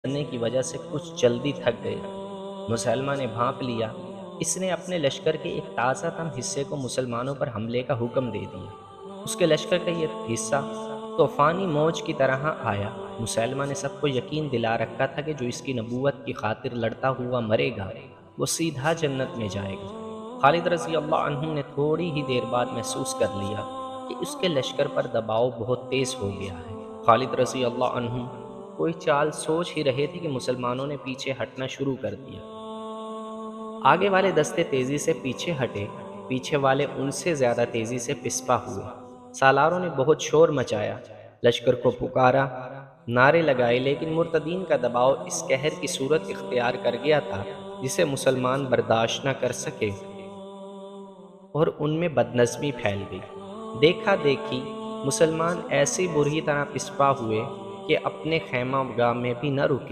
کرنے کی وجہ سے کچھ جلدی تھک گیا۔ مسلمہ نے بھانپ لیا، اس نے اپنے لشکر کے ایک تازہ تم حصے کو مسلمانوں پر حملے کا حکم دے دیا۔ اس کے لشکر کا یہ حصہ طوفانی موج کی طرح آیا۔ مسلمہ نے سب کو یقین دلا رکھا تھا کہ جو اس کی نبوت کی خاطر لڑتا ہوا مرے گا وہ سیدھا جنت میں جائے گا۔ خالد رضی اللہ عنہ نے تھوڑی ہی دیر بعد محسوس کر لیا کہ اس کے لشکر پر دباؤ بہت تیز ہو گیا ہے۔ خالد رضی اللہ عنہ کوئی چال سوچ ہی رہے تھے کہ مسلمانوں نے پیچھے ہٹنا شروع کر دیا۔ آگے والے دستے تیزی سے پیچھے ہٹے، پیچھے والے ان سے زیادہ تیزی سے پسپا ہوئے۔ سالاروں نے بہت شور مچایا، لشکر کو پکارا، نعرے لگائے، لیکن مرتدین کا دباؤ اس قہر کی صورت اختیار کر گیا تھا جسے مسلمان برداشت نہ کر سکے اور ان میں بدنظمی پھیل گئی۔ دیکھا دیکھی مسلمان ایسی بری طرح پسپا ہوئے کہ اپنے خیمہ گاہ میں بھی نہ رکے۔